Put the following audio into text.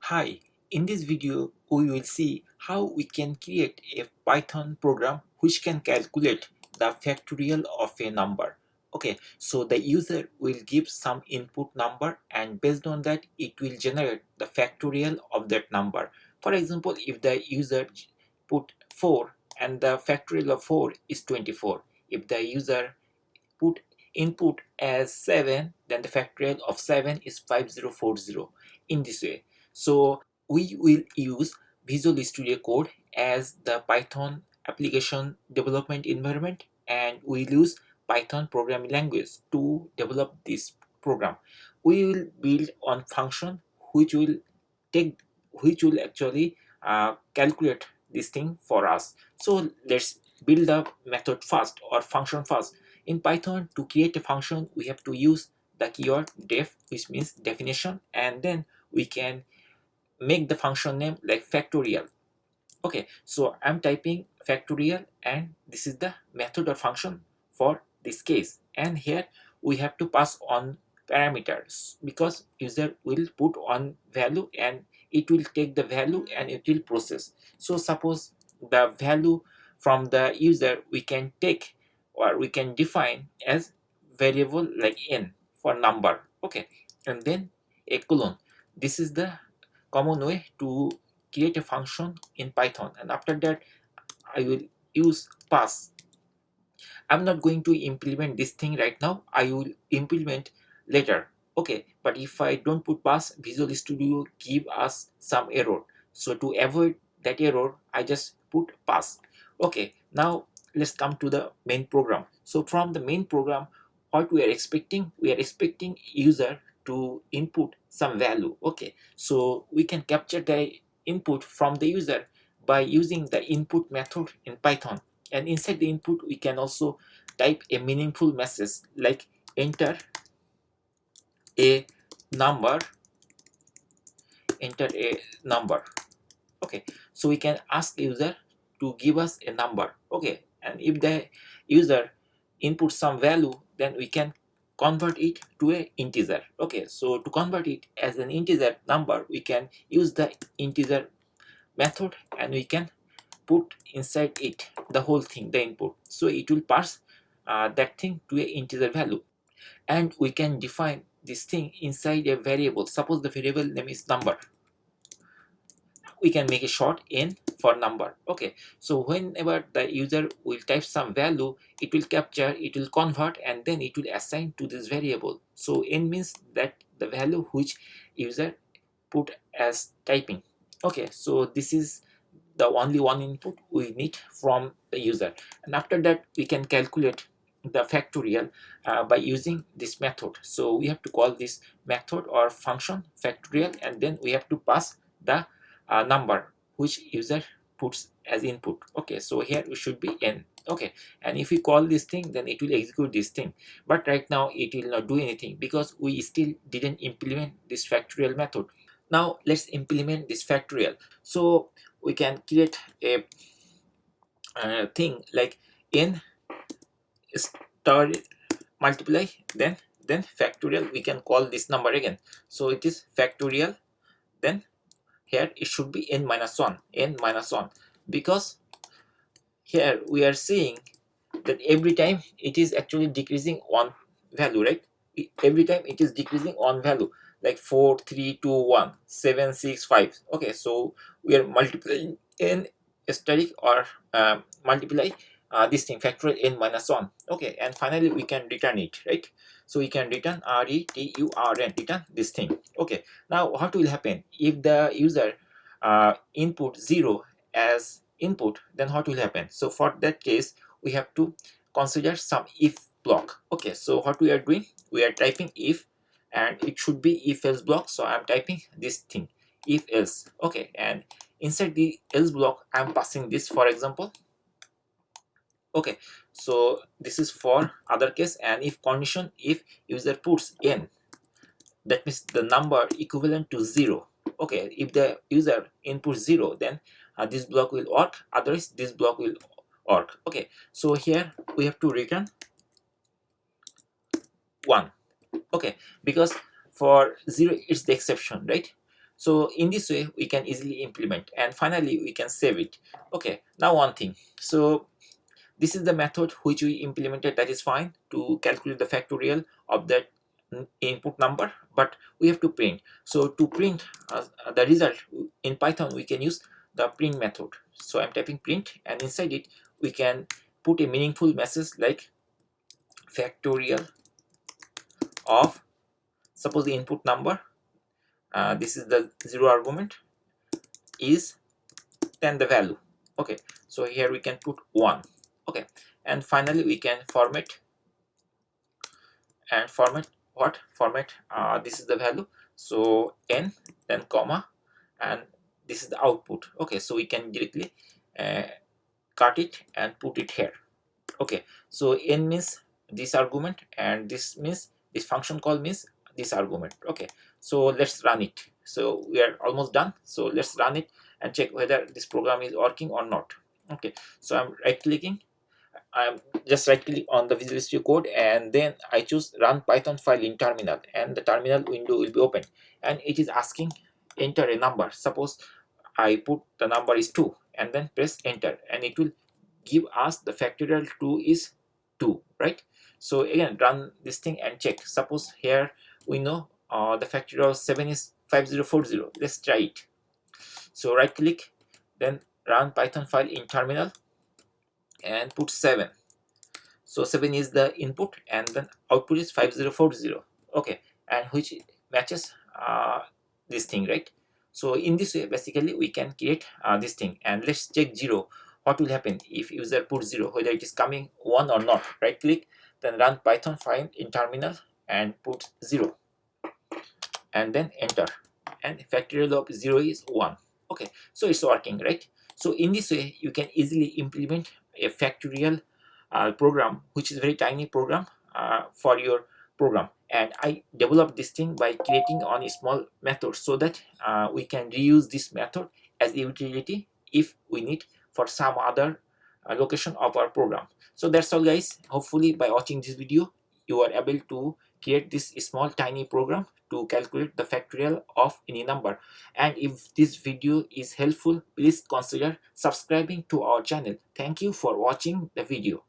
Hi, in this video we will see how we can create a Python program which can calculate the factorial of a number. Okay, so the user will give some input number and based on that it will generate the factorial of that number. For example, if the user put 4 and the factorial of 4 is 24. If the user put input as 7, then the factorial of 7 is 5040 in this way. So we will use Visual Studio Code as the Python application development environment, and we'll use Python programming language to develop this program. We will build on function which will take which will actually calculate this thing for us. So let's build a method first or function first. In Python, to create a function we have to use the keyword def, which means definition, and then we can make the function name like factorial. Okay, so I'm typing factorial and this is the method or function for this case, and here we have to pass on parameters because user will put on value and it will take the value and it will process. So suppose the value from the user we can take or we can define as variable like n for number. Okay, and then a colon. This is the common way to create a function in Python, and after that I will use pass. I'm not going to implement this thing right now, I will implement later. Okay, but if I don't put pass, Visual Studio give us some error, so to avoid that error I just put pass. Okay, now let's come to the main program. So from the main program, what we are expecting user to input some value. Okay, so we can capture the input from the user by using the input method in Python, and inside the input we can also type a meaningful message like enter a number. Okay, so we can ask user to give us a number. Okay, and if the user input some value, then we can convert it to a integer. Okay, so to convert it as an integer number we can use the integer method and we can put inside it the whole thing, the input, so it will parse that thing to a integer value, and we can define this thing inside a variable. Suppose the variable name is number, we can make a short n for number. Okay, so whenever the user will type some value, it will capture, it will convert, and then it will assign to this variable. So n means that the value which user put as typing. Okay, so this is the only one input we need from the user, and after that we can calculate the factorial by using this method. So we have to call this method or function factorial, and then we have to pass the number which user puts as input. Okay, so here it should be n. Okay, and if we call this thing, then it will execute this thing, but right now it will not do anything because we still didn't implement this factorial method. Now let's implement this factorial. So we can create a thing like n star multiply, then factorial. We can call this number again, so it is factorial. Then here it should be n minus 1, because here we are seeing that every time it is actually decreasing one value, right? Every time it is decreasing one value, like 4 3 2 1 7 6 5. Okay, so we are multiplying n static or multiply this thing factorial n minus 1. Okay, and finally we can return it, right? So we can return return, return this thing. Okay, now what will happen if the user input 0 as input, then what will happen? So for that case we have to consider some if block. Okay, so what we are doing, we are typing if, and it should be if else block, so I'm typing this thing if else. Okay, and inside the else block I'm passing this, for example. Okay, so this is for other case, and if condition, if user puts n, that means the number equivalent to 0. Okay, if the user inputs 0, then this block will work, otherwise this block will work. Okay, so here we have to return 1. Okay, because for 0 it's the exception, right? So in this way we can easily implement, and finally we can save it. Okay, now one thing, so this is the method which we implemented, that is fine to calculate the factorial of that input number, but we have to print. So to print the result in Python, we can use the print method. So I'm typing print, and inside it we can put a meaningful message like factorial of, suppose the input number, this is the 0 argument, is then the value. Okay, so here we can put 1. Okay, and finally we can format, and format this is the value, so n, then comma, and this is the output. Okay, so we can directly cut it and put it here. Okay, so n means this argument, and this means this function call means this argument. Okay, so let's run it. So we are almost done, so let's run it and check whether this program is working or not. Okay, so I'm right clicking, I'm just right click on the Visual Studio Code, and then I choose run Python file in terminal, and the terminal window will be open, and it is asking enter a number. Suppose I put the number is 2 and then press enter, and it will give us the factorial 2 is 2, right? So again run this thing and check. Suppose here we know the factorial 7 is 5040. Let's try it. So right click, then run Python file in terminal and put 7. So 7 is the input, and then output is 5040. Okay, and which matches this thing, right? So in this way basically we can create this thing. And let's check 0. What will happen if user puts 0, whether it is coming 1 or not. Right click, then run Python file in terminal and put 0, and then enter, and factorial of 0 is 1. Okay, so it's working, right? So in this way you can easily implement a factorial program, which is a very tiny program for your program. And I developed this thing by creating on a small method, so that we can reuse this method as a utility if we need for some other location of our program. So that's all guys. Hopefully by watching this video you are able to create this small tiny program to calculate the factorial of any number. And if this video is helpful, please consider subscribing to our channel. Thank you for watching the video.